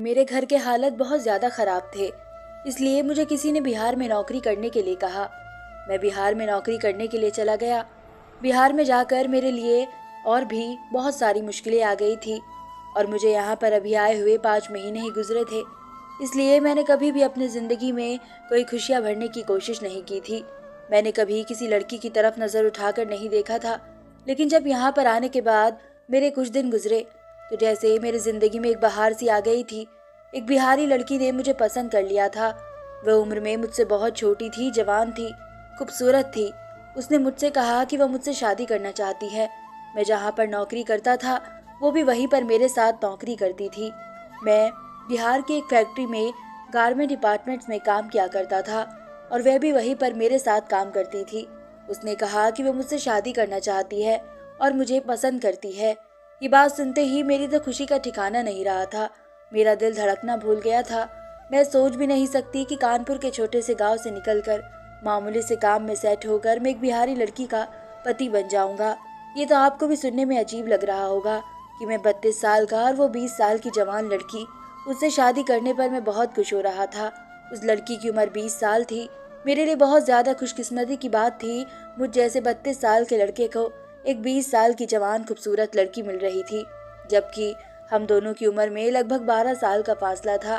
मेरे घर के हालत बहुत ज़्यादा ख़राब थे, इसलिए मुझे किसी ने बिहार में नौकरी करने के लिए कहा। मैं बिहार में नौकरी करने के लिए चला गया। बिहार में जाकर मेरे लिए और भी बहुत सारी मुश्किलें आ गई थी और मुझे यहाँ पर अभी आए हुए 5 महीने ही गुजरे थे। इसलिए मैंने कभी भी अपनी ज़िंदगी में कोई खुशियाँ भरने की कोशिश नहीं की थी। मैंने कभी किसी लड़की की तरफ नज़र उठाकर नहीं देखा था। लेकिन जब यहाँ पर आने के बाद मेरे कुछ दिन गुजरे तो जैसे मेरी ज़िंदगी में एक बहार सी आ गई थी। एक बिहारी लड़की ने मुझे पसंद कर लिया था। वह उम्र में मुझसे बहुत छोटी थी, जवान थी, खूबसूरत थी। उसने मुझसे कहा कि वह मुझसे शादी करना चाहती है। मैं जहाँ पर नौकरी करता था वो भी वहीं पर मेरे साथ नौकरी करती थी। मैं बिहार की एक फैक्ट्री में गारमेंट डिपार्टमेंट्स में काम किया करता था और वह भी वहीं पर मेरे साथ काम करती थी। उसने कहा कि वह मुझसे शादी करना चाहती है और मुझे पसंद करती है। ये बात सुनते ही मेरी तो खुशी का ठिकाना नहीं रहा था। मेरा दिल धड़कना भूल गया था। मैं सोच भी नहीं सकती कि कानपुर के छोटे से गांव से निकलकर मामूली से काम में सेट होकर मैं एक बिहारी लड़की का पति बन जाऊंगा। ये तो आपको भी सुनने में अजीब लग रहा होगा कि मैं 32 साल का और वो 20 साल की जवान लड़की। उससे शादी करने पर मैं बहुत खुश हो रहा था। उस लड़की की उम्र 20 साल थी। मेरे लिए बहुत ज़्यादा खुशकिस्मती की बात थी, मुझ जैसे 32 साल के लड़के को एक 20 साल की जवान खूबसूरत लड़की मिल रही थी, जबकि हम दोनों की उम्र में लगभग 12 साल का फासला था।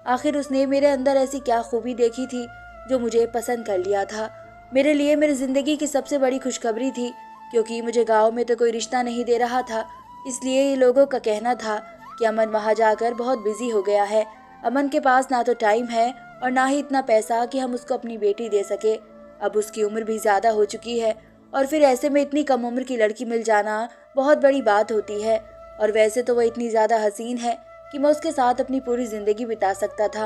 आखिर उसने मेरे अंदर ऐसी क्या खूबी देखी थी जो मुझे पसंद कर लिया था। मेरे लिए मेरी ज़िंदगी की सबसे बड़ी खुशखबरी थी, क्योंकि मुझे गांव में तो कोई रिश्ता नहीं दे रहा था। इसलिए ये लोगों का कहना था कि अमन वहाँ जाकर बहुत बिजी हो गया है। अमन के पास ना तो टाइम है और ना ही इतना पैसा कि हम उसको अपनी बेटी दे सके। अब उसकी उम्र भी ज़्यादा हो चुकी है और फिर ऐसे में इतनी कम उम्र की लड़की मिल जाना बहुत बड़ी बात होती है। और वैसे तो वह इतनी ज़्यादा हसीन है कि मैं उसके साथ अपनी पूरी ज़िंदगी बिता सकता था।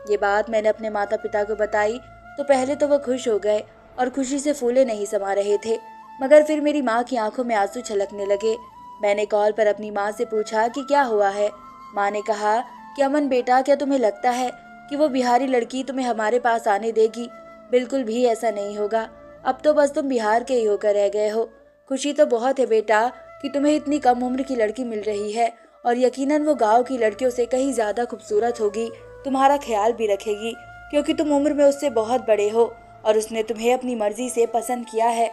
ये बात मैंने अपने माता पिता को बताई तो पहले तो वह खुश हो गए और खुशी से फूले नहीं समा रहे थे, मगर फिर मेरी माँ की आंखों में आंसू छलकने लगे। मैंने कॉल पर अपनी माँ से पूछा कि क्या हुआ है। माँ ने कहा कि अमन बेटा, क्या तुम्हें लगता है कि वो बिहारी लड़की तुम्हें हमारे पास आने देगी? बिल्कुल भी ऐसा नहीं होगा। अब तो बस तुम बिहार के ही होकर रह गए हो। खुशी तो बहुत है बेटा कि तुम्हें इतनी कम उम्र की लड़की मिल रही है और यकीनन वो गांव की लड़कियों से कहीं ज़्यादा खूबसूरत होगी, तुम्हारा ख्याल भी रखेगी, क्योंकि तुम उम्र में उससे बहुत बड़े हो और उसने तुम्हें अपनी मर्जी से पसंद किया है।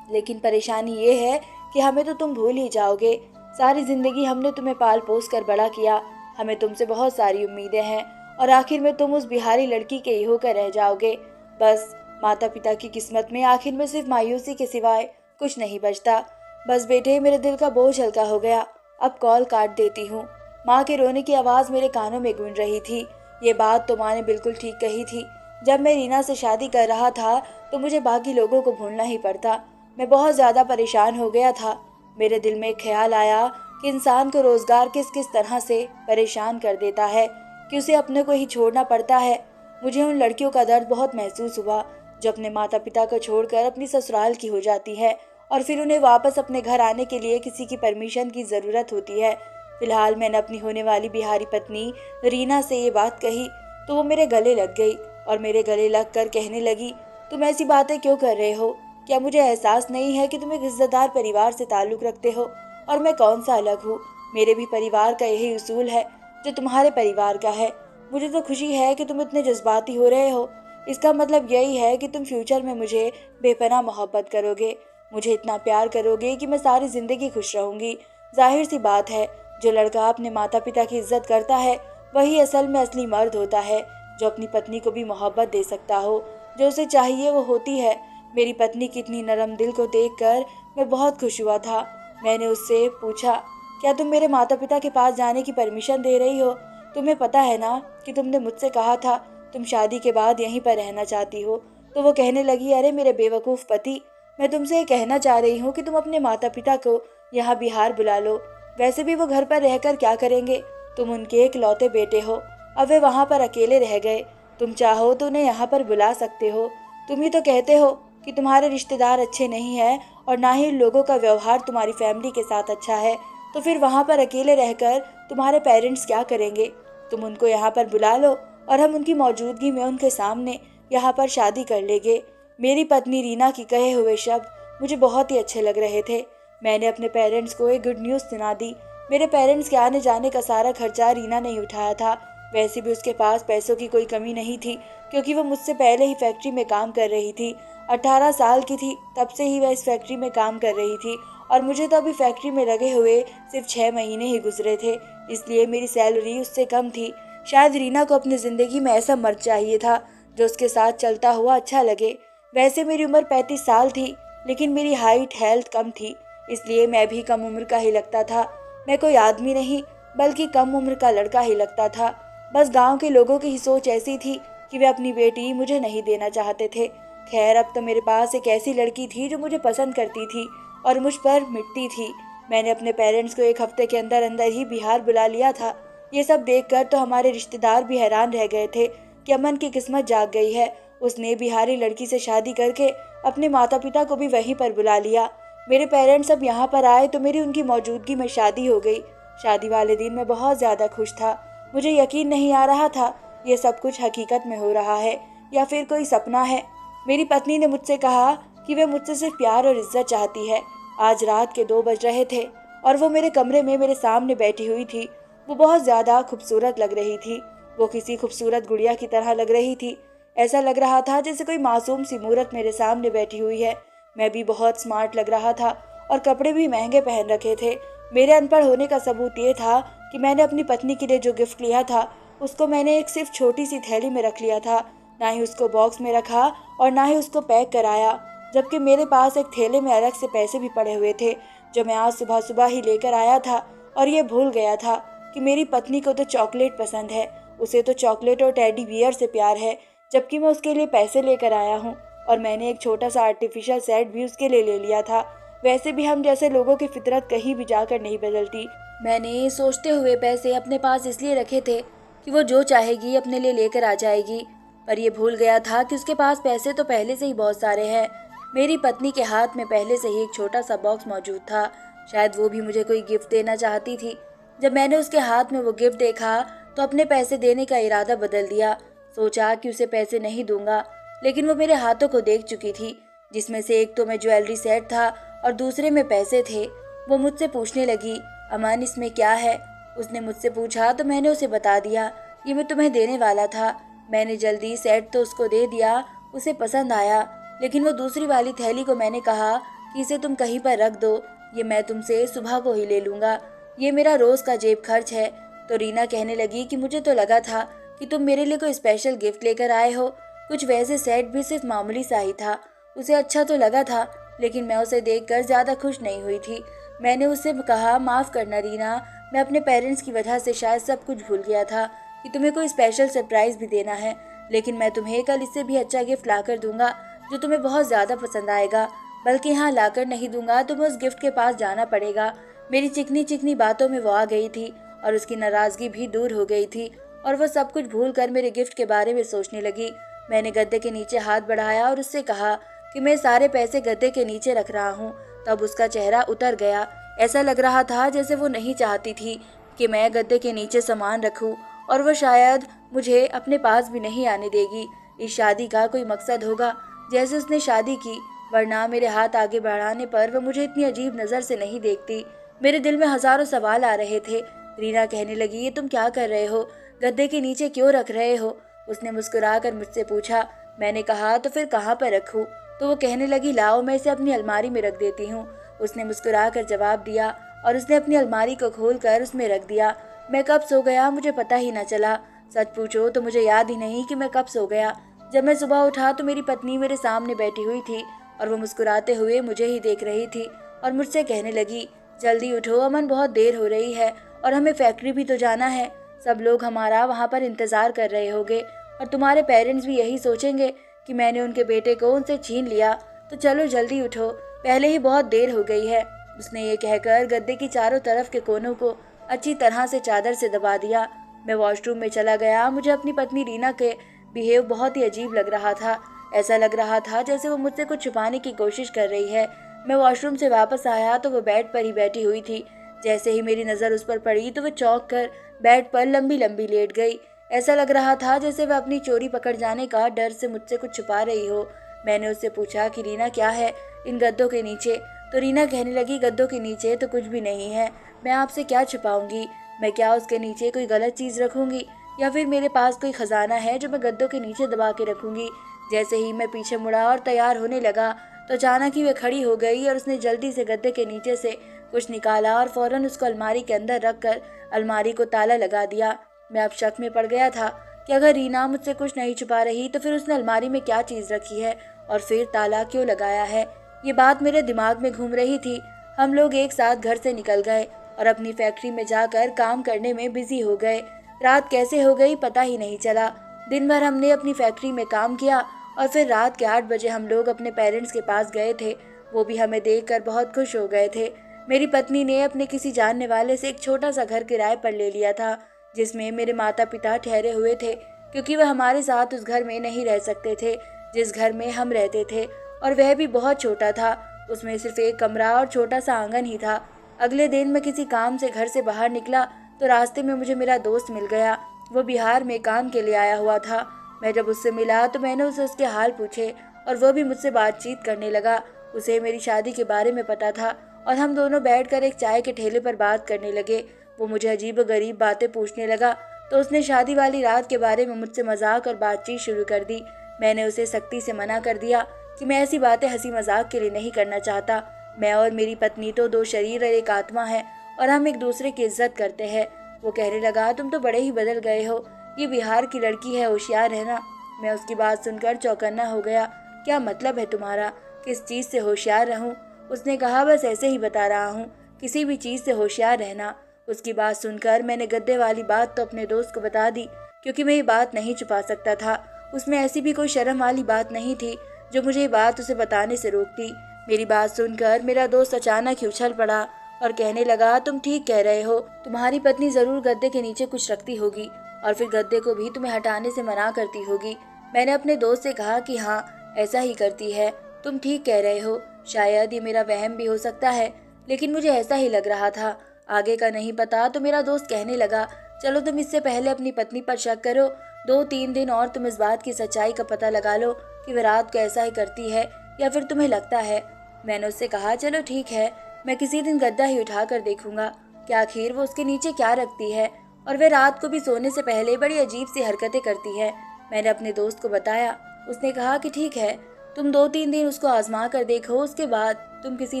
लेकिन परेशानी ये है कि हमें तो तुम भूल ही जाओगे। सारी जिंदगी हमने तुम्हें पाल पोस कर बड़ा किया, हमें तुमसे बहुत सारी उम्मीदें हैं और आखिर में तुम उस बिहारी लड़की के ही होकर रह जाओगे। बस माता पिता की किस्मत में आखिर में सिर्फ मायूसी के सिवाय कुछ नहीं बचता। बस बेटे, मेरे दिल का बोझ हल्का हो गया। अब कॉल काट देती हूँ। माँ के रोने की आवाज़ मेरे कानों में गूंज रही थी। ये बात तो माँ ने बिल्कुल ठीक कही थी। जब मैं रीना से शादी कर रहा था तो मुझे बाकी लोगों को भूलना ही पड़ता। मैं बहुत ज़्यादा परेशान हो गया था। मेरे दिल में एक ख्याल आया कि इंसान को रोज़गार किस किस तरह से परेशान कर देता है कि उसे अपने को ही छोड़ना पड़ता है। मुझे उन लड़कियों का दर्द बहुत महसूस हुआ जो अपने माता पिता को छोड़कर अपनी ससुराल की हो जाती है और फिर उन्हें वापस अपने घर आने के लिए किसी की परमिशन की ज़रूरत होती है। फिलहाल मैंने अपनी होने वाली बिहारी पत्नी रीना से ये बात कही तो वो मेरे गले लग गई और मेरे गले लग कर कहने लगी, तुम ऐसी बातें क्यों कर रहे हो? क्या मुझे एहसास नहीं है कि तुम एक इज्जतदार परिवार से ताल्लुक़ रखते हो और मैं कौन सा अलग हूँ? मेरे भी परिवार का यही उसूल है जो तुम्हारे परिवार का है। मुझे तो खुशी है कि तुम इतने जज्बाती हो रहे हो। इसका मतलब यही है कि तुम फ्यूचर में मुझे बेपनाह मोहब्बत करोगे, मुझे इतना प्यार करोगे कि मैं सारी ज़िंदगी खुश रहूँगी। जाहिर सी बात है, जो लड़का अपने माता पिता की इज्जत करता है वही असल में असली मर्द होता है, जो अपनी पत्नी को भी मोहब्बत दे सकता हो। जो उसे चाहिए वो होती है। मेरी पत्नी की इतनी नरम दिल को देखकर मैं बहुत खुश हुआ था। मैंने उससे पूछा, क्या तुम मेरे माता पिता के पास जाने की परमिशन दे रही हो? तुम्हें पता है ना कि तुमने मुझसे कहा था तुम शादी के बाद यहीं पर रहना चाहती हो। तो वो कहने लगी, अरे मेरे बेवकूफ़ पति, मैं तुमसे ये कहना चाह रही हूँ कि तुम अपने माता पिता को यहाँ बिहार बुला लो। वैसे भी वो घर पर रहकर क्या करेंगे? तुम उनके इकलौते बेटे हो। अब वे वहाँ पर अकेले रह गए। तुम चाहो तो उन्हें यहाँ पर बुला सकते हो। तुम ही तो कहते हो कि तुम्हारे रिश्तेदार अच्छे नहीं हैं और ना ही लोगों का व्यवहार तुम्हारी फैमिली के साथ अच्छा है। तो फिर वहाँ पर अकेले रहकर तुम्हारे पेरेंट्स क्या करेंगे? तुम उनको यहाँ पर बुला लो और हम उनकी मौजूदगी में उनके सामने यहाँ पर शादी कर लेंगे। मेरी पत्नी रीना की कहे हुए शब्द मुझे बहुत ही अच्छे लग रहे थे। मैंने अपने पेरेंट्स को एक गुड न्यूज़ सुना दी। मेरे पेरेंट्स के आने जाने का सारा खर्चा रीना ने ही उठाया था। वैसे भी उसके पास पैसों की कोई कमी नहीं थी, क्योंकि वो मुझसे पहले ही फैक्ट्री में काम कर रही थी। 18 साल की थी तब से ही वह इस फैक्ट्री में काम कर रही थी, और मुझे तो अभी फैक्ट्री में लगे हुए सिर्फ 6 महीने ही गुजरे थे, इसलिए मेरी सैलरी उससे कम थी। शायद रीना को अपनी ज़िंदगी में ऐसा मर्द चाहिए था जो उसके साथ चलता हुआ अच्छा लगे। वैसे मेरी उम्र 35 साल थी, लेकिन मेरी हाइट हेल्थ कम थी, इसलिए मैं भी कम उम्र का ही लगता था। मैं कोई आदमी नहीं, बल्कि कम उम्र का लड़का ही लगता था। बस गांव के लोगों की ही सोच ऐसी थी कि वे अपनी बेटी मुझे नहीं देना चाहते थे। खैर, अब तो मेरे पास एक ऐसी लड़की थी जो मुझे पसंद करती थी और मुझ पर मिटती थी। मैंने अपने पेरेंट्स को 1 हफ्ते के अंदर अंदर ही बिहार बुला लिया था। ये सब देखकर तो हमारे रिश्तेदार भी हैरान रह गए थे कि अमन की किस्मत जाग गई है। उसने बिहारी लड़की से शादी करके अपने माता पिता को भी वहीं पर बुला लिया। मेरे पेरेंट्स अब यहाँ पर आए तो मेरी उनकी मौजूदगी में शादी हो गई। शादी वाले दिन मैं बहुत ज़्यादा खुश था। मुझे यकीन नहीं आ रहा था ये सब कुछ हकीकत में हो रहा है या फिर कोई सपना है। मेरी पत्नी ने मुझसे कहा कि वह मुझसे सिर्फ प्यार और इज्जत चाहती है। आज रात के 2 बज रहे थे और वो मेरे कमरे में मेरे सामने बैठी हुई थी। वो बहुत ज़्यादा खूबसूरत लग रही थी। वो किसी खूबसूरत गुड़िया की तरह लग रही थी। ऐसा लग रहा था जैसे कोई मासूम सी मूरत मेरे सामने बैठी हुई है। मैं भी बहुत स्मार्ट लग रहा था और कपड़े भी महंगे पहन रखे थे। मेरे अनपढ़ होने का सबूत ये था कि मैंने अपनी पत्नी के लिए जो गिफ्ट लिया था उसको मैंने एक सिर्फ छोटी सी थैली में रख लिया था। ना ही उसको बॉक्स में रखा और ना ही उसको पैक कराया, जबकि मेरे पास एक थैले में अलग से पैसे भी पड़े हुए थे जो मैं आज सुबह सुबह ही लेकर आया था। और ये भूल गया था कि मेरी पत्नी को तो चॉकलेट पसंद है। उसे तो चॉकलेट और टेडी बियर से प्यार है, जबकि मैं उसके लिए पैसे लेकर आया हूँ। और मैंने एक छोटा सा आर्टिफिशियल सेट भी उसके लिए ले लिया था। वैसे भी हम जैसे लोगों की फितरत कहीं भी जाकर नहीं बदलती। मैंने सोचते हुए पैसे अपने पास इसलिए रखे थे कि वो जो चाहेगी अपने लिए लेकर आ जाएगी, पर ये भूल गया था कि उसके पास पैसे तो पहले से ही बहुत सारे हैं। मेरी पत्नी के हाथ में पहले से ही एक छोटा सा बॉक्स मौजूद था। शायद वो भी मुझे कोई गिफ्ट देना चाहती थी। जब मैंने उसके हाथ में वो गिफ्ट देखा तो अपने पैसे देने का इरादा बदल दिया। सोचा कि उसे पैसे नहीं दूंगा, लेकिन वो मेरे हाथों को देख चुकी थी, जिसमें से एक तो में ज्वेलरी सेट था और दूसरे में पैसे थे। वो मुझसे पूछने लगी, अमन इसमें क्या है? उसने मुझसे पूछा तो मैंने उसे बता दिया, ये मैं तुम्हें देने वाला था। मैंने जल्दी सेट तो उसको दे दिया, उसे पसंद आया, लेकिन वो दूसरी वाली थैली को मैंने कहा कि इसे तुम कहीं पर रख दो, ये मैं तुमसे सुबह को ही ले लूँगा, ये मेरा रोज़ का जेब खर्च है। तो रीना कहने लगी कि मुझे तो लगा था कि तुम मेरे लिए कोई स्पेशल गिफ्ट लेकर आए हो। कुछ वैसे सेट भी सिर्फ मामूली सा ही था। उसे अच्छा तो लगा था, लेकिन मैं उसे देखकर ज़्यादा खुश नहीं हुई थी। मैंने उससे कहा, माफ़ करना रीना, मैं अपने पेरेंट्स की वजह से शायद सब कुछ भूल गया था कि तुम्हें कोई स्पेशल सरप्राइज़ भी देना है, लेकिन मैं तुम्हें कल इससे भी अच्छा गिफ्ट लाकर दूंगा जो तुम्हें बहुत ज़्यादा पसंद आएगा। बल्कि यहाँ लाकर नहीं दूंगा, तुम्हें उस गिफ्ट के पास जाना पड़ेगा। मेरी चिकनी चिकनी बातों में वो आ गई थी और उसकी नाराज़गी भी दूर हो गई थी और वह सब कुछ भूल कर मेरे गिफ्ट के बारे में सोचने लगी। मैंने गद्दे के नीचे हाथ बढ़ाया और उससे कहा कि मैं सारे पैसे गद्दे के नीचे रख रहा हूँ। तब उसका चेहरा उतर गया। ऐसा लग रहा था जैसे वो नहीं चाहती थी कि मैं गद्दे के नीचे सामान रखूँ, और वो शायद मुझे अपने पास भी नहीं आने देगी। इस शादी का कोई मकसद होगा जैसे उसने शादी की, वरना मेरे हाथ आगे बढ़ाने पर वह मुझे इतनी अजीब नज़र से नहीं देखती। मेरे दिल में हजारों सवाल आ रहे थे। रीना कहने लगी, ये तुम क्या कर रहे हो? गद्दे के नीचे क्यों रख रहे हो? उसने मुस्कुराकर मुझसे पूछा। मैंने कहा, तो फिर कहाँ पर रखूँ? तो वो कहने लगी, लाओ मैं इसे अपनी अलमारी में रख देती हूँ। उसने मुस्कुराकर जवाब दिया और उसने अपनी अलमारी को खोलकर उसमें रख दिया। मैं कब सो गया मुझे पता ही न चला। सच पूछो तो मुझे याद ही नहीं कि मैं कब सो गया। जब मैं सुबह उठा तो मेरी पत्नी मेरे सामने बैठी हुई थी और वो मुस्कुराते हुए मुझे ही देख रही थी और मुझसे कहने लगी, जल्दी उठो अमन, बहुत देर हो रही है और हमें फैक्ट्री भी तो जाना है। सब लोग हमारा वहाँ पर इंतज़ार कर रहे होंगे और तुम्हारे पेरेंट्स भी यही सोचेंगे कि मैंने उनके बेटे को उनसे छीन लिया। तो चलो जल्दी उठो, पहले ही बहुत देर हो गई है। उसने ये कहकर गद्दे की चारों तरफ के कोनों को अच्छी तरह से चादर से दबा दिया। मैं वॉशरूम में चला गया। मुझे अपनी पत्नी रीना के बिहेव बहुत ही अजीब लग रहा था। ऐसा लग रहा था जैसे वो मुझसे कुछ छुपाने की कोशिश कर रही है। मैं वॉशरूम से वापस आया तो वो बेड पर ही बैठी हुई थी। जैसे ही मेरी नज़र उस पर पड़ी तो वह चौंक कर बेड पर लंबी लंबी लेट गई। ऐसा लग रहा था जैसे वह अपनी चोरी पकड़ जाने का डर से मुझसे कुछ छुपा रही हो। मैंने उससे पूछा कि रीना क्या है इन गद्दों के नीचे? तो रीना कहने लगी, गद्दों के नीचे तो कुछ भी नहीं है, मैं आपसे क्या छुपाऊंगी। मैं क्या उसके नीचे कोई गलत चीज़ रखूंगी, या फिर मेरे पास कोई खजाना है जो मैं गद्दों के नीचे दबा के रखूंगी। जैसे ही मैं पीछे मुड़ा और तैयार होने लगा तो अचानक ही वह खड़ी हो गई और उसने जल्दी से गद्दे के नीचे से कुछ निकाला और फौरन उसको अलमारी के अंदर रखकर अलमारी को ताला लगा दिया। मैं अब शक में पड़ गया था कि अगर रीना मुझसे कुछ नहीं छुपा रही तो फिर उसने अलमारी में क्या चीज़ रखी है और फिर ताला क्यों लगाया है। ये बात मेरे दिमाग में घूम रही थी। हम लोग एक साथ घर से निकल गए और अपनी फैक्ट्री में जाकर काम करने में बिजी हो गए। रात कैसे हो गई पता ही नहीं चला। दिन भर हमने अपनी फैक्ट्री में काम किया और फिर रात के 8 बजे हम लोग अपने पेरेंट्स के पास गए थे। वो भी हमें देखकर बहुत खुश हो गए थे। मेरी पत्नी ने अपने किसी जानने वाले से एक छोटा सा घर किराए पर ले लिया था जिसमें मेरे माता पिता ठहरे हुए थे, क्योंकि वह हमारे साथ उस घर में नहीं रह सकते थे जिस घर में हम रहते थे, और वह भी बहुत छोटा था। उसमें सिर्फ एक कमरा और छोटा सा आंगन ही था। अगले दिन मैं किसी काम से घर से बाहर निकला तो रास्ते में मुझे मेरा दोस्त मिल गया। वो बिहार में काम के लिए आया हुआ था। मैं जब उससे मिला तो मैंने उसे उसके हाल पूछे और वह भी मुझसे बातचीत करने लगा। उसे मेरी शादी के बारे में पता था और हम दोनों बैठकर एक चाय के ठेले पर बात करने लगे। वो मुझे अजीब गरीब बातें पूछने लगा तो उसने शादी वाली रात के बारे में मुझसे मजाक और बातचीत शुरू कर दी। मैंने उसे सख्ती से मना कर दिया कि मैं ऐसी बातें हंसी मजाक के लिए नहीं करना चाहता। मैं और मेरी पत्नी तो 2 शरीर और एक आत्मा है और हम एक दूसरे की इज्जत करते हैं। वो कहने लगा, तुम तो बड़े ही बदल गए हो, ये बिहार की लड़की है, होशियार रहना। मैं उसकी बात सुनकर चौकन्ना हो गया। क्या मतलब है तुम्हारा, किस चीज़ से होशियार रहूं? उसने कहा, बस ऐसे ही बता रहा हूँ, किसी भी चीज़ से होशियार रहना। उसकी बात सुनकर मैंने गद्दे वाली बात तो अपने दोस्त को बता दी, क्योंकि मैं ये बात नहीं छुपा सकता था। उसमें ऐसी भी कोई शर्म वाली बात नहीं थी जो मुझे ये बात उसे बताने से रोकती। मेरी बात सुनकर मेरा दोस्त अचानक ही उछल पड़ा और कहने लगा, तुम ठीक कह रहे हो, तुम्हारी पत्नी जरूर गद्दे के नीचे कुछ रखती होगी और फिर गद्दे को भी तुम्हें हटाने से मना करती होगी। मैंने अपने दोस्त से कहा कि हाँ, ऐसा ही करती है, तुम ठीक कह रहे हो, शायद ये मेरा वहम भी हो सकता है, लेकिन मुझे ऐसा ही लग रहा था। आगे का नहीं पता। तो मेरा दोस्त कहने लगा, चलो तुम इससे पहले अपनी पत्नी पर शक करो, 2-3 दिन और तुम इस बात की सच्चाई का पता लगा लो कि वह रात को ऐसा ही करती है या फिर तुम्हें लगता है। मैंने उससे कहा, चलो ठीक है, मैं किसी दिन गद्दा ही उठा कर देखूंगा कि आखिर वो उसके नीचे क्या रखती है, और वह रात को भी सोने से पहले बड़ी अजीब सी हरकतें करती है। मैंने अपने दोस्त को बताया। उसने कहा कि ठीक है, तुम 2-3 दिन उसको आजमा कर देखो, उसके बाद तुम किसी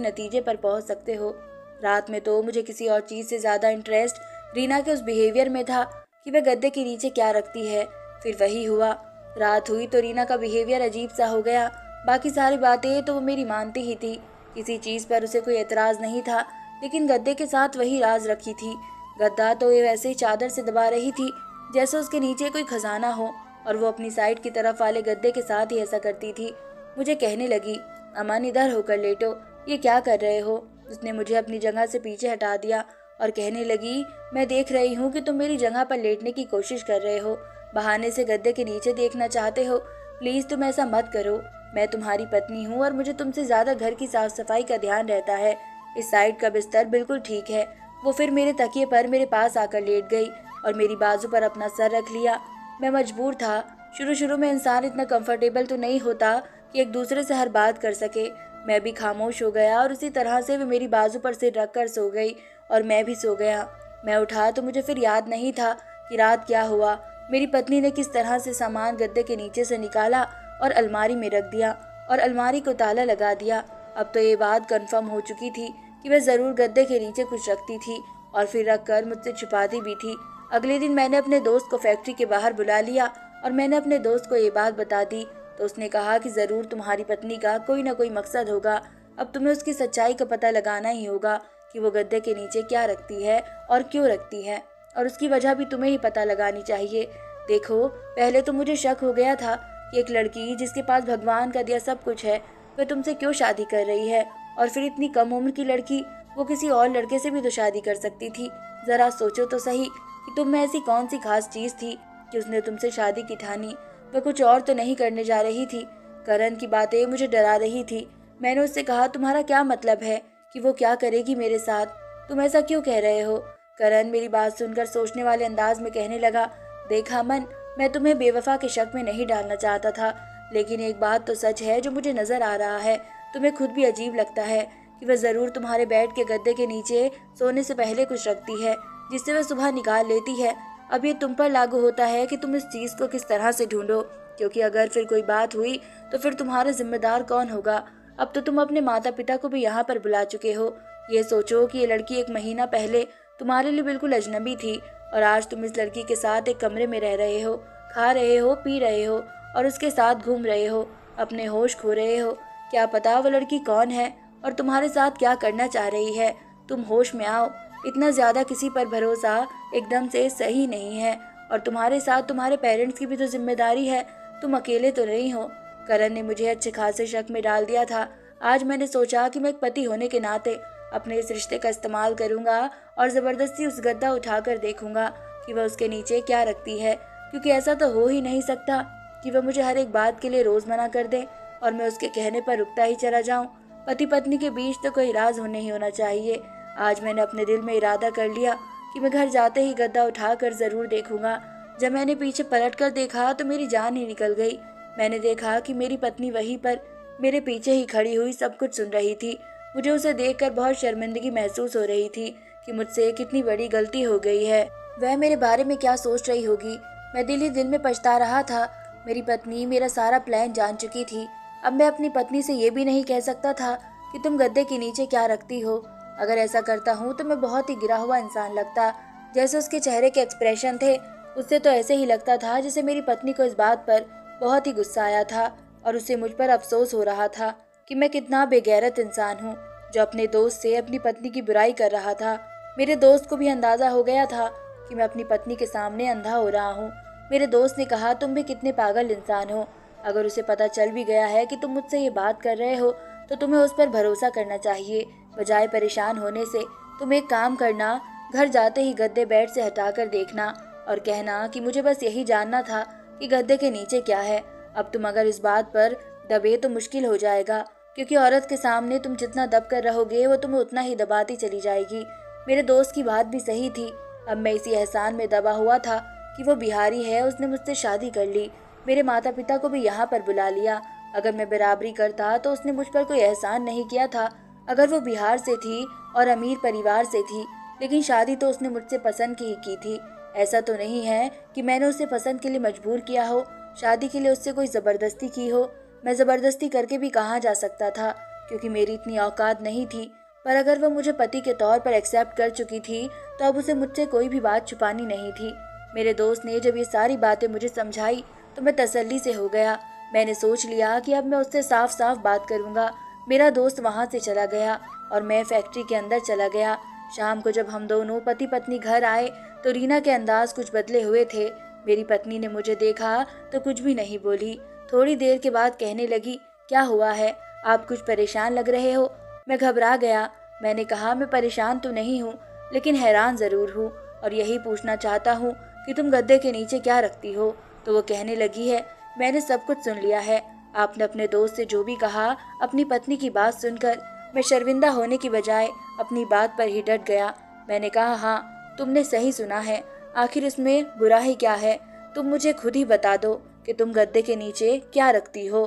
नतीजे पर पहुंच सकते हो। रात में तो मुझे किसी और चीज़ से ज़्यादा इंटरेस्ट रीना के उस बिहेवियर में था कि वह गद्दे के नीचे क्या रखती है। फिर वही हुआ। रात हुई तो रीना का बिहेवियर अजीब सा हो गया। बाकी सारी बातें तो वो मेरी मानती ही थी, किसी चीज़ पर उसे कोई एतराज़ नहीं था, लेकिन गद्दे के साथ वही राज रखी थी। गद्दा तो ये वैसे ही चादर से दबा रही थी जैसे उसके नीचे कोई खजाना हो, और वो अपनी साइड की तरफ वाले गद्दे के साथ ही ऐसा करती थी। मुझे कहने लगी, अमन इधर होकर लेटो, ये क्या कर रहे हो? उसने मुझे अपनी जगह से पीछे हटा दिया और कहने लगी, मैं देख रही हूँ कि तुम मेरी जगह पर लेटने की कोशिश कर रहे हो, बहाने से गद्दे के नीचे देखना चाहते हो। प्लीज़ तुम ऐसा मत करो, मैं तुम्हारी पत्नी हूँ और मुझे तुमसे ज़्यादा घर की साफ सफाई का ध्यान रहता है। इस साइड का बिस्तर बिल्कुल ठीक है। वो फिर मेरे तकिए पर मेरे पास आकर लेट गई और मेरी बाजू पर अपना सर रख लिया। मैं मजबूर था। शुरू शुरू में इंसान इतना कंफर्टेबल तो नहीं होता कि एक दूसरे से हर बात कर सके। मैं भी खामोश हो गया और उसी तरह से वे मेरी बाजू पर सिर रखकर सो गई और मैं भी सो गया। मैं उठा तो मुझे फिर याद नहीं था कि रात क्या हुआ। मेरी पत्नी ने किस तरह से सामान गद्दे के नीचे से निकाला और अलमारी में रख दिया और अलमारी को ताला लगा दिया। अब तो ये बात कंफर्म हो चुकी थी कि वह ज़रूर गद्दे के नीचे कुछ रखती थी और फिर रख कर मुझसे छुपाती भी थी। अगले दिन मैंने अपने दोस्त को फैक्ट्री के बाहर बुला लिया और मैंने अपने दोस्त को ये बात बता दी तो उसने कहा कि ज़रूर तुम्हारी पत्नी का कोई ना कोई मकसद होगा। अब तुम्हें उसकी सच्चाई का पता लगाना ही होगा कि वो गद्दे के नीचे क्या रखती है और क्यों रखती है, और उसकी वजह भी तुम्हें ही पता लगानी चाहिए। देखो, पहले तो मुझे शक हो गया था कि एक लड़की जिसके पास भगवान का दिया सब कुछ है वह तुमसे क्यों शादी कर रही है, और फिर इतनी कम उम्र की लड़की, वो किसी और लड़के से भी तो शादी कर सकती थी। ज़रा सोचो तो सही कि तुम में ऐसी कौन सी खास चीज़ थी कि उसने तुमसे शादी की ठानी। वह कुछ और तो नहीं करने जा रही थी। करण की बातें मुझे डरा रही थी। मैंने उससे कहा, तुम्हारा क्या मतलब है कि वो क्या करेगी मेरे साथ? तुम ऐसा क्यों कह रहे हो? करण मेरी बात सुनकर सोचने वाले अंदाज में कहने लगा, देखा अमन, मैं तुम्हें बेवफा के शक में नहीं डालना चाहता था, लेकिन एक बात तो सच है जो मुझे नजर आ रहा है। तुम्हें खुद भी अजीब लगता है कि वह ज़रूर तुम्हारे बेड के गद्दे के नीचे सोने से पहले कुछ रखती है, जिससे वह सुबह निकाल लेती है। अब ये तुम पर लागू होता है कि तुम इस चीज़ को किस तरह से ढूंढो, क्योंकि अगर फिर कोई बात हुई तो फिर तुम्हारा जिम्मेदार कौन होगा। अब तो तुम अपने माता पिता को भी यहाँ पर बुला चुके हो। ये सोचो कि ये लड़की 1 महीना पहले तुम्हारे लिए बिल्कुल अजनबी थी और आज तुम इस लड़की के साथ एक कमरे में रह रहे हो, खा रहे हो, पी रहे हो और उसके साथ घूम रहे हो, अपने होश खो रहे हो। क्या पता वो लड़की कौन है और तुम्हारे साथ क्या करना चाह रही है। तुम होश में आओ। इतना ज़्यादा किसी पर भरोसा एकदम से सही नहीं है और तुम्हारे साथ तुम्हारे पेरेंट्स की भी तो जिम्मेदारी है। तुम अकेले तो नहीं हो। करण ने मुझे अच्छे खासे शक में डाल दिया था। आज मैंने सोचा कि मैं एक पति होने के नाते अपने इस रिश्ते का इस्तेमाल करूंगा और ज़बरदस्ती उस गद्दा उठाकर देखूंगा कि वह उसके नीचे क्या रखती है, क्योंकि ऐसा तो हो ही नहीं सकता कि वह मुझे हर एक बात के लिए रोज़ मना कर दे और मैं उसके कहने पर रुकता ही चला जाऊं। पति पत्नी के बीच तो कोई राज नहीं होना चाहिए। आज मैंने अपने दिल में इरादा कर लिया कि मैं घर जाते ही गद्दा उठाकर ज़रूर देखूंगा। जब मैंने पीछे पलट कर देखा तो मेरी जान ही निकल गई। मैंने देखा कि मेरी पत्नी वहीं पर मेरे पीछे ही खड़ी हुई सब कुछ सुन रही थी। मुझे उसे देखकर बहुत शर्मिंदगी महसूस हो रही थी कि मुझसे कितनी बड़ी गलती हो गई है। वह मेरे बारे में क्या सोच रही होगी। मैं दिल ही दिल में पछता रहा था। मेरी पत्नी मेरा सारा प्लान जान चुकी थी। अब मैं अपनी पत्नी से ये भी नहीं कह सकता था कि तुम गद्दे के नीचे क्या रखती हो। अगर ऐसा करता हूँ तो मैं बहुत ही गिरा हुआ इंसान लगता। जैसे उसके चेहरे के एक्सप्रेशन थे, उससे तो ऐसे ही लगता था जैसे मेरी पत्नी को इस बात पर बहुत ही गुस्सा आया था और उसे मुझ पर अफसोस हो रहा था कि मैं कितना बेगैरत इंसान हूँ जो अपने दोस्त से अपनी पत्नी की बुराई कर रहा था। मेरे दोस्त को भी अंदाज़ा हो गया था कि मैं अपनी पत्नी के सामने अंधा हो रहा हूँ। मेरे दोस्त ने कहा, तुम भी कितने पागल इंसान हो। अगर उसे पता चल भी गया है कि तुम मुझसे ये बात कर रहे हो तो तुम्हें उस पर भरोसा करना चाहिए बजाय परेशान होने से। तुम एक काम करना, घर जाते ही गद्दे बेड से हटाकर देखना और कहना कि मुझे बस यही जानना था कि गद्दे के नीचे क्या है। अब तुम अगर इस बात पर दबे तो मुश्किल हो जाएगा, क्योंकि औरत के सामने तुम जितना दब कर रहोगे वो तुम्हें उतना ही दबाती चली जाएगी। मेरे दोस्त की बात भी सही थी। अब मैं इसी एहसान में दबा हुआ था कि वो बिहारी है, उसने मुझसे शादी कर ली, मेरे माता पिता को भी यहाँ पर बुला लिया। अगर मैं बराबरी करता तो उसने मुझ पर कोई एहसान नहीं किया था। अगर वो बिहार से थी और अमीर परिवार से थी, लेकिन शादी तो उसने मुझसे पसंद की थी। ऐसा तो नहीं है कि मैंने उसे पसंद के लिए मजबूर किया हो, शादी के लिए उससे कोई ज़बरदस्ती की हो। मैं ज़बरदस्ती करके भी कहाँ जा सकता था, क्योंकि मेरी इतनी औकात नहीं थी। पर अगर वह मुझे पति के तौर पर एक्सेप्ट कर चुकी थी तो अब उसे मुझसे कोई भी बात छुपानी नहीं थी। मेरे दोस्त ने जब ये सारी बातें मुझे समझाई तो मैं तसल्ली से हो गया। मैंने सोच लिया कि अब मैं उससे साफ साफ बात करूँगा। मेरा दोस्त वहाँ से चला गया और मैं फैक्ट्री के अंदर चला गया। शाम को जब हम दोनों पति पत्नी घर आए तो रीना के अंदाज कुछ बदले हुए थे। मेरी पत्नी ने मुझे देखा तो कुछ भी नहीं बोली। थोड़ी देर के बाद कहने लगी, क्या हुआ है, आप कुछ परेशान लग रहे हो। मैं घबरा गया। मैंने कहा, मैं परेशान तो नहीं हूँ, लेकिन हैरान ज़रूर हूँ और यही पूछना चाहता हूँ कि तुम गद्दे के नीचे क्या रखती हो। तो वो कहने लगी है, मैंने सब कुछ सुन लिया है। आपने अपने दोस्त से जो भी कहा, अपनी पत्नी की बात सुनकर मैं शर्मिंदा होने की बजाय अपनी बात पर ही डट गया। मैंने कहा, हाँ तुमने सही सुना है, आखिर इसमें बुरा ही क्या है। तुम मुझे खुद ही बता दो कि तुम गद्दे के नीचे क्या रखती हो।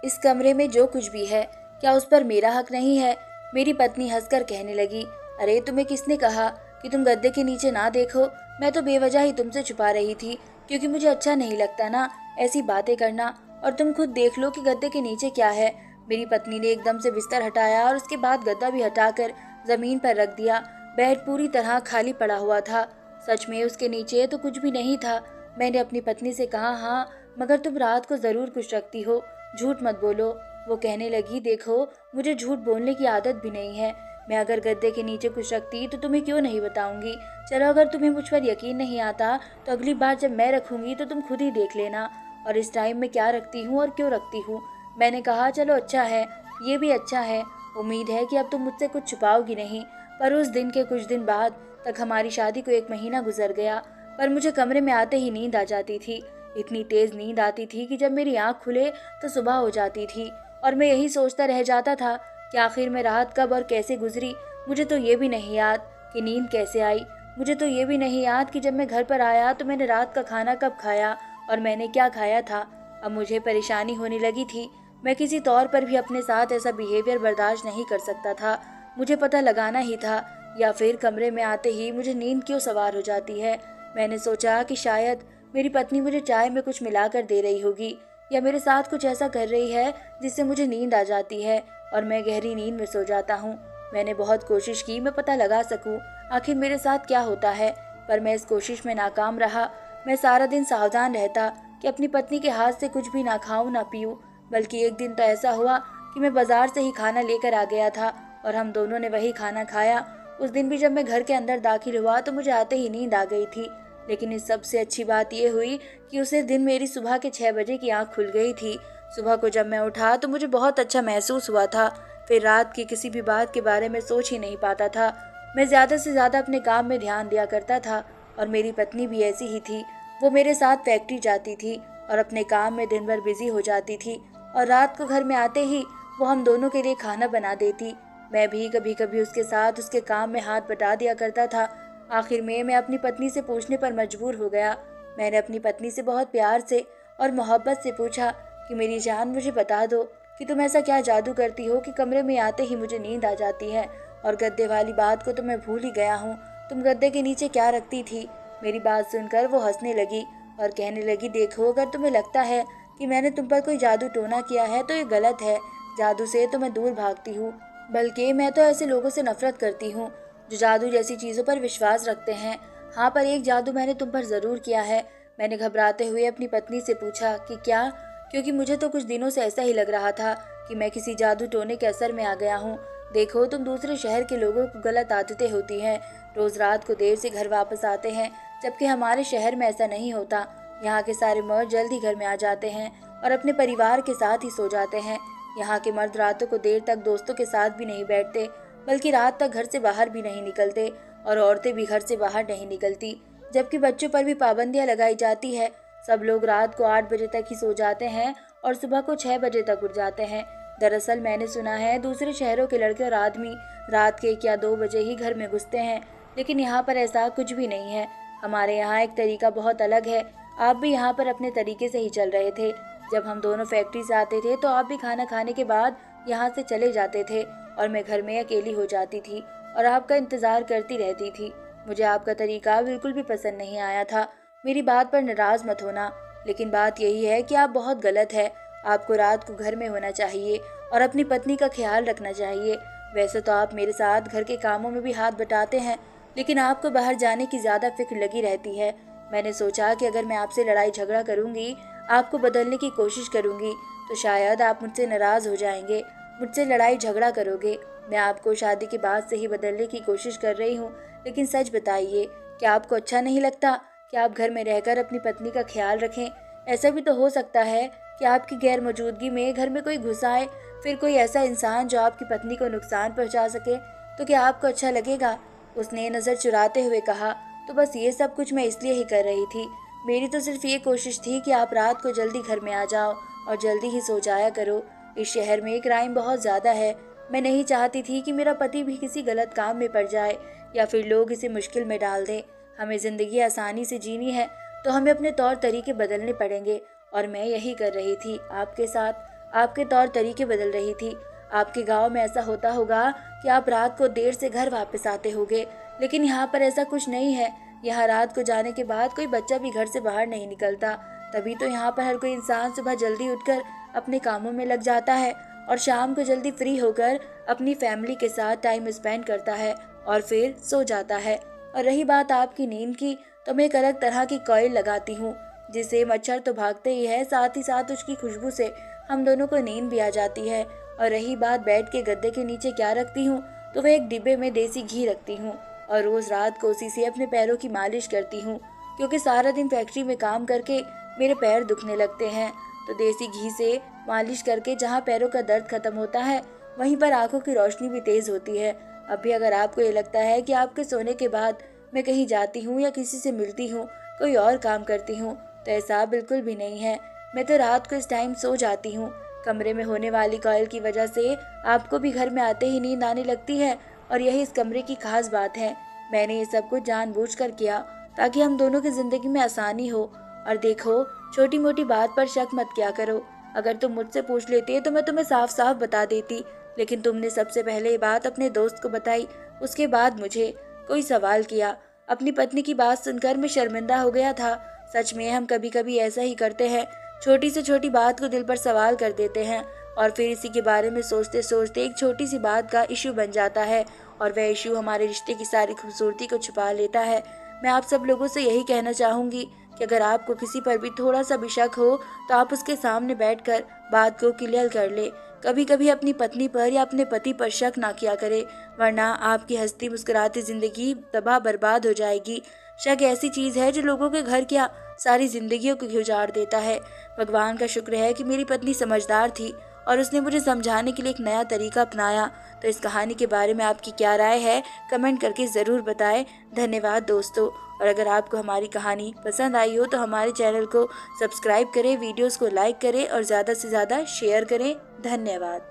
इस कमरे में जो कुछ भी है, क्या उस पर मेरा हक नहीं है। मेरी पत्नी हंसकर कहने लगी, अरे तुम्हें किसने कहा कि तुम गद्दे के नीचे ना देखो। मैं तो बेवजह ही तुमसे छुपा रही थी, क्योंकि मुझे अच्छा नहीं लगता ना ऐसी बातें करना। और तुम खुद देख लो कि गद्दे के नीचे क्या है। मेरी पत्नी ने एकदम से बिस्तर हटाया और उसके बाद गद्दा भी हटाकर जमीन पर रख दिया। बेड पूरी तरह खाली पड़ा हुआ था। सच में उसके नीचे तो कुछ भी नहीं था। मैंने अपनी पत्नी से कहा, हाँ मगर तुम रात को ज़रूर कुछ रखती हो, झूठ मत बोलो। वो कहने लगी, देखो मुझे झूठ बोलने की आदत भी नहीं है। मैं अगर गद्दे के नीचे कुछ रखती तो तुम्हें क्यों नहीं बताऊंगी। चलो अगर तुम्हें मुझ पर यकीन नहीं आता तो अगली बार जब मैं रखूंगी तो तुम खुद ही देख लेना और इस टाइम में क्या रखती हूँ और क्यों रखती हूँ। मैंने कहा, चलो अच्छा है, ये भी अच्छा है। उम्मीद है कि अब तुम मुझसे कुछ छुपाओगी नहीं। पर उस दिन के कुछ दिन बाद तक हमारी शादी को 1 महीना गुजर गया, पर मुझे कमरे में आते ही नींद आ जाती थी। इतनी तेज नींद आती थी कि जब मेरी आँख खुले तो सुबह हो जाती थी और मैं यही सोचता रह जाता था कि आखिर में रात कब और कैसे गुजरी। मुझे तो ये भी नहीं याद कि नींद कैसे आई। मुझे तो ये भी नहीं याद कि जब मैं घर पर आया तो मैंने रात का खाना कब खाया और मैंने क्या खाया था। अब मुझे परेशानी होने लगी थी। मैं किसी तौर पर भी अपने साथ ऐसा बिहेवियर बर्दाश्त नहीं कर सकता था। मुझे पता लगाना ही था, या फिर कमरे में आते ही मुझे नींद क्यों सवार हो जाती है। मैंने सोचा कि शायद मेरी पत्नी मुझे चाय में कुछ मिलाकर दे रही होगी, या मेरे साथ कुछ ऐसा कर रही है जिससे मुझे नींद आ जाती है और मैं गहरी नींद में सो जाता हूँ। मैंने बहुत कोशिश की मैं पता लगा सकूं आखिर मेरे साथ क्या होता है, पर मैं इस कोशिश में नाकाम रहा। मैं सारा दिन सावधान रहता कि अपनी पत्नी के हाथ से कुछ भी ना खाऊं ना पीऊं, बल्कि एक दिन तो ऐसा हुआ कि मैं बाजार से ही खाना लेकर आ गया था और हम दोनों ने वही खाना खाया। उस दिन भी जब मैं घर के अंदर दाखिल हुआ तो मुझे आते ही नींद आ गई थी, लेकिन इस सबसे अच्छी बात यह हुई कि उसी दिन मेरी सुबह के 6 बजे की आंख खुल गई थी। सुबह को जब मैं उठा तो मुझे बहुत अच्छा महसूस हुआ था। फिर रात की किसी भी बात के बारे में सोच ही नहीं पाता था। मैं ज़्यादा से ज़्यादा अपने काम में ध्यान दिया करता था और मेरी पत्नी भी ऐसी ही थी। वो मेरे साथ फैक्ट्री जाती थी और अपने काम में दिन भर बिजी हो जाती थी और रात को घर में आते ही वो हम दोनों के लिए खाना बना देती। मैं भी कभी कभी उसके साथ उसके काम में हाथ बटा दिया करता था। आखिर में मैं अपनी पत्नी से पूछने पर मजबूर हो गया। मैंने अपनी पत्नी से बहुत प्यार से और मोहब्बत से पूछा कि मेरी जान, मुझे बता दो कि तुम ऐसा क्या जादू करती हो कि कमरे में आते ही मुझे नींद आ जाती है। और गद्दे वाली बात को तो मैं भूल ही गया हूँ, तुम गद्दे के नीचे क्या रखती थी। मेरी बात सुनकर वो हंसने लगी और कहने लगी, देखो अगर तुम्हें लगता है कि मैंने तुम पर कोई जादू टोना किया है तो ये गलत है। जादू से तो मैं दूर भागती हूँ, बल्कि मैं तो ऐसे लोगों से नफरत करती हूँ जो जादू जैसी चीज़ों पर विश्वास रखते हैं। हाँ, पर एक जादू मैंने तुम पर ज़रूर किया है। मैंने घबराते हुए अपनी पत्नी से पूछा कि क्या, क्योंकि मुझे तो कुछ दिनों से ऐसा ही लग रहा था कि मैं किसी जादू टोने के असर में आ गया हूँ। देखो, तुम दूसरे शहर के लोगों को गलत आदतें होती हैं, रोज़ रात को देर से घर वापस आते हैं, जबकि हमारे शहर में ऐसा नहीं होता। यहाँ के सारे मर्द जल्द ही घर में आ जाते हैं और अपने परिवार के साथ ही सो जाते हैं। यहाँ के मर्द रातों को देर तक दोस्तों के साथ भी नहीं बैठते, बल्कि रात तक घर से बाहर भी नहीं निकलते और औरतें भी घर से बाहर नहीं निकलती, जबकि बच्चों पर भी पाबंदियां लगाई जाती है। सब लोग रात को 8 बजे तक ही सो जाते हैं और सुबह को 6 बजे तक उठ जाते हैं। दरअसल मैंने सुना है दूसरे शहरों के लड़के और आदमी रात के 1 या 2 बजे ही घर में घुसते हैं, लेकिन यहाँ पर ऐसा कुछ भी नहीं है। हमारे यहाँ एक तरीका बहुत अलग है। आप भी यहाँ पर अपने तरीके से ही चल रहे थे। जब हम दोनों फैक्ट्री से आते थे तो आप भी खाना खाने के बाद यहाँ से चले जाते थे और मैं घर में अकेली हो जाती थी और आपका इंतज़ार करती रहती थी। मुझे आपका तरीका बिल्कुल भी पसंद नहीं आया था। मेरी बात पर नाराज़ मत होना, लेकिन बात यही है कि आप बहुत गलत है। आपको रात को घर में होना चाहिए और अपनी पत्नी का ख्याल रखना चाहिए। वैसे तो आप मेरे साथ घर के कामों में भी हाथ बटाते हैं, लेकिन आपको बाहर जाने की ज़्यादा फिक्र लगी रहती है। मैंने सोचा कि अगर मैं आपसे लड़ाई झगड़ा करूंगी, आपको बदलने की कोशिश करूंगी, तो शायद आप मुझसे नाराज़ हो जाएंगे, मुझसे लड़ाई झगड़ा करोगे। मैं आपको शादी के बाद से ही बदलने की कोशिश कर रही हूँ, लेकिन सच बताइए, क्या आपको अच्छा नहीं लगता कि आप घर में रहकर अपनी पत्नी का ख्याल रखें? ऐसा भी तो हो सकता है कि आपकी गैर मौजूदगी में घर में कोई घुस आए, फिर कोई ऐसा इंसान जो आपकी पत्नी को नुकसान पहुंचा सके, तो क्या आपको अच्छा लगेगा? उसने नज़र चुराते हुए कहा, तो बस ये सब कुछ मैं इसलिए ही कर रही थी। मेरी तो सिर्फ ये कोशिश थी कि आप रात को जल्दी घर में आ जाओ और जल्दी ही सो जाया करो। इस शहर में क्राइम बहुत ज़्यादा है। मैं नहीं चाहती थी कि मेरा पति भी किसी गलत काम में पड़ जाए या फिर लोग इसे मुश्किल में डाल दें। हमें ज़िंदगी आसानी से जीनी है तो हमें अपने तौर तरीके बदलने पड़ेंगे, और मैं यही कर रही थी आपके साथ। आपके तौर तरीके बदल रही थी। आपके गांव में ऐसा होता होगा कि आप रात को देर से घर वापस आते होगे, लेकिन यहाँ पर ऐसा कुछ नहीं है। यहाँ रात को जाने के बाद कोई बच्चा भी घर से बाहर नहीं निकलता। तभी तो यहाँ पर हर कोई इंसान सुबह जल्दी उठकर अपने कामों में लग जाता है और शाम को जल्दी फ्री होकर अपनी फैमिली के साथ टाइम स्पेंड करता है और फिर सो जाता है। और रही बात आपकी नींद की, तो मैं एक अलग तरह की कॉइल लगाती हूँ, जिससे मच्छर तो भागते ही है, साथ ही साथ उसकी खुशबू से हम दोनों को नींद भी आ जाती है। और रही बात बेड के गद्दे के नीचे क्या रखती हूँ, तो वह एक डिब्बे में देसी घी रखती हूँ और रोज़ रात को उसी से अपने पैरों की मालिश करती हूँ, क्योंकि सारा दिन फैक्ट्री में काम करके मेरे पैर दुखने लगते हैं। तो देसी घी से मालिश करके जहाँ पैरों का दर्द खत्म होता है, वहीं पर आंखों की रोशनी भी तेज होती है। अभी अगर आपको ये लगता है कि आपके सोने के बाद मैं कहीं जाती हूँ या किसी से मिलती हूँ, कोई और काम करती हूँ, तो ऐसा बिल्कुल भी नहीं है। मैं तो रात को इस टाइम सो जाती हूँ। कमरे में होने वाली कॉइल की वजह से आपको भी घर में आते ही नींद आने लगती है, और यही इस कमरे की खास बात है। मैंने ये सब कुछ जानबूझकर किया ताकि हम दोनों की जिंदगी में आसानी हो। और देखो, छोटी मोटी बात पर शक मत किया करो। अगर तुम मुझसे पूछ लेते तो मैं तुम्हें साफ साफ बता देती, लेकिन तुमने सबसे पहले ये बात अपने दोस्त को बताई, उसके बाद मुझे कोई सवाल किया। अपनी पत्नी की बात सुनकर मैं शर्मिंदा हो गया था। सच में हम कभी कभी ऐसा ही करते हैं, छोटी से छोटी बात को दिल पर सवाल कर देते हैं और फिर इसी के बारे में सोचते सोचते एक छोटी सी बात का इशू बन जाता है और वह इशू हमारे रिश्ते की सारी खूबसूरती को छुपा लेता है। मैं आप सब लोगों से यही कहना चाहूँगी कि अगर आपको किसी पर भी थोड़ा सा भी शक हो तो आप उसके सामने बैठकर बात को क्लियर कर ले। कभी कभी अपनी पत्नी पर या अपने पति पर शक ना किया करे, वरना आपकी हंसती मुस्कुराती जिंदगी तबाह बर्बाद हो जाएगी। शक ऐसी चीज है जो लोगों के घर क्या सारी जिंदगियों को उजाड़ देता है। भगवान का शुक्र है कि मेरी पत्नी समझदार थी और उसने मुझे समझाने के लिए एक नया तरीका अपनाया। तो इस कहानी के बारे में आपकी क्या राय है, कमेंट करके ज़रूर बताएं। धन्यवाद दोस्तों। और अगर आपको हमारी कहानी पसंद आई हो तो हमारे चैनल को सब्सक्राइब करें, वीडियोस को लाइक करें और ज़्यादा से ज़्यादा शेयर करें। धन्यवाद।